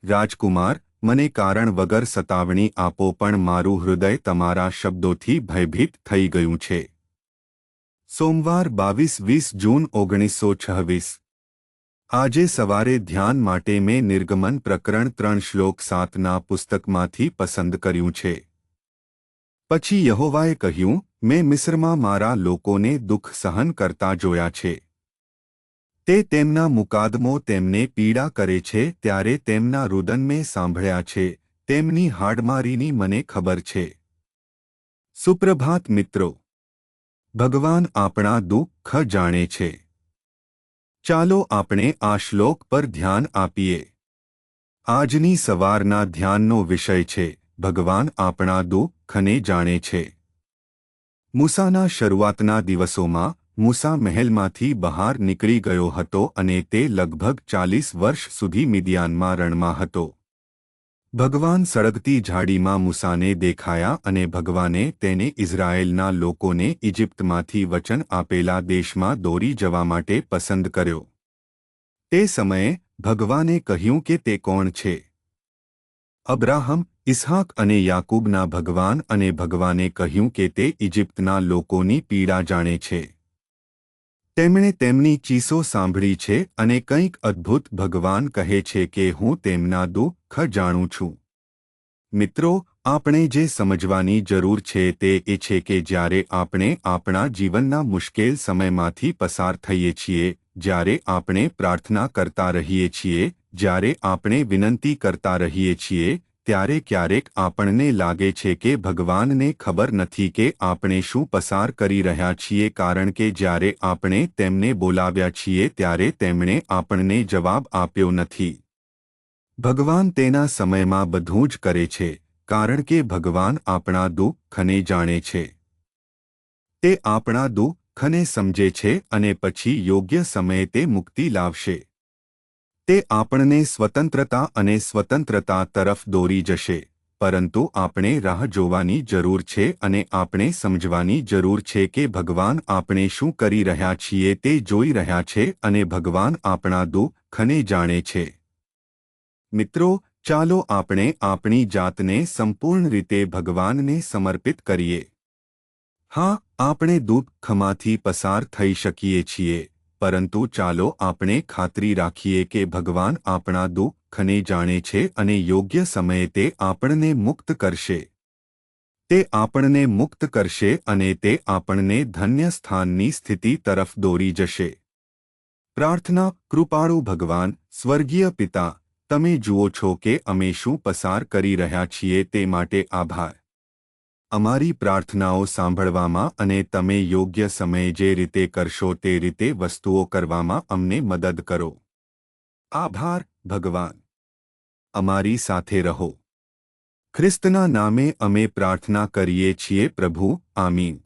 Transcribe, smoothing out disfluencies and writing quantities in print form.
રાજકુમાર, મને કારણ વગર સતાવણી આપો, પણ મારું હૃદય તમારા શબ્દોથી ભયભીત થઈ ગયું છે. સોમવાર 22-20 જૂન 1926. આજે સવારે ધ્યાન માટે મેં નિર્ગમન પ્રકરણ 3 શ્લોક 7ના પુસ્તકમાંથી પસંદ કર્યું છે. પછી યહોવાએ કહ્યું, મેં મિસ્રમાં મારા લોકોને દુઃખ સહન કરતા જોયા છે. તે તેમના મુકાદમો તેમને પીડા કરે છે ત્યારે તેમના રુદન મેં સાંભળ્યા છે, તેમની હાડમારીની મને ખબર છે. સુપ્રભાત મિત્રો. ભગવાન આપણા દુઃખ જાણે છે. ચાલો આપણે આ શ્લોક પર ધ્યાન આપીએ. આજની સવારના ધ્યાનનો વિષય છે, ભગવાન આપણા દુઃખને જાણે છે. મૂસાના શરૂઆતના દિવસોમાં મૂસા મહેલમાંથી બહાર નીકળી ગયો હતો અને તે લગભગ 40 વર્ષ સુધી મિદિયાનમાં રણમાં હતો. ભગવાન સળગતી ઝાડીમાં મૂસાને દેખાયા અને ભગવાને તેને ઇઝરાયેલના લોકોને ઇજિપ્તમાંથી વચન આપેલા દેશમાં દોરી જવા માટે પસંદ કર્યો. તે સમયે ભગવાને કહ્યું કે તે કોણ છે? અબ્રાહમ, ઇસ્હાક અને યાકૂબના ભગવાન. અને ભગવાને કહ્યું કે તે ઇજિપ્તના લોકોની પીડા જાણે છે. તેમણે તેમની ચીસો સાંભળી છે અને કંઈક અદ્ભુત ભગવાન કહે છે કે હું તેમના દુઃખ જાણું છું. મિત્રો, આપણે જે સમજવાની જરૂર છે તે એ છે કે જ્યારે આપણે આપણા જીવનના મુશ્કેલ સમયમાંથી પસાર થઈએ છીએ, જ્યારે આપણે પ્રાર્થના કરતા રહીએ છીએ, જ્યારે આપણે વિનંતી કરતા રહીએ છીએ, ત્યારે ક્યારેક આપણને લાગે છે કે ભગવાનને ખબર નથી કે આપણે શું પસાર કરી રહ્યા છીએ, કારણ કે જ્યારે આપણે તેમને બોલાવ્યા છીએ ત્યારે તેમણે આપણને જવાબ આપ્યો નથી. ભગવાન તેના સમયમાં બધું જ કરે છે, કારણ કે ભગવાન આપણા દુઃખને જાણે છે. તે આપણા દુઃખને સમજે છે અને પછી યોગ્ય સમયે તે મુક્તિ લાવશે. તે આપણને સ્વતંત્રતા તરફ દોરી જશે, પરંતુ આપણે રાહ જોવાની જરૂર છે અને આપણે સમજવાની જરૂર છે કે ભગવાન આપણે શું કરી રહ્યા છીએ તે જોઈ રહ્યા છે અને ભગવાન આપણા દુઃખને જાણે છે. મિત્રો, ચાલો આપણે આપણી જાતને સંપૂર્ણ રીતે ભગવાનને સમર્પિત કરીએ. હા, આપણે દુઃખમાંથી પસાર થઈ શકીએ છીએ, પરંતુ ચાલો આપણે ખાતરી રાખીએ કે ભગવાન આપણા દુઃખને જાણે છે અને યોગ્ય સમયે તે આપણને મુક્ત કરશે. તે આપણને મુક્ત કરશે અને તે આપણને ધન્ય સ્થાનની સ્થિતિ તરફ દોરી જશે. પ્રાર્થના. કૃપાળુ ભગવાન, સ્વર્ગીય પિતા, તમે જુઓ છો કે અમે શું પસાર કરી રહ્યા છીએ તે માટે આભાર. અમારી પ્રાર્થનાઓ સાંભળવામાં અને તમે યોગ્ય સમયે જે રીતે કરશો તે રીતે વસ્તુઓ કરવામાં અમને મદદ કરો. આભાર, ભગવાન. અમારી સાથે રહો. ખ્રિસ્તના નામે અમે પ્રાર્થના કરીએ છીએ પ્રભુ. આમીન.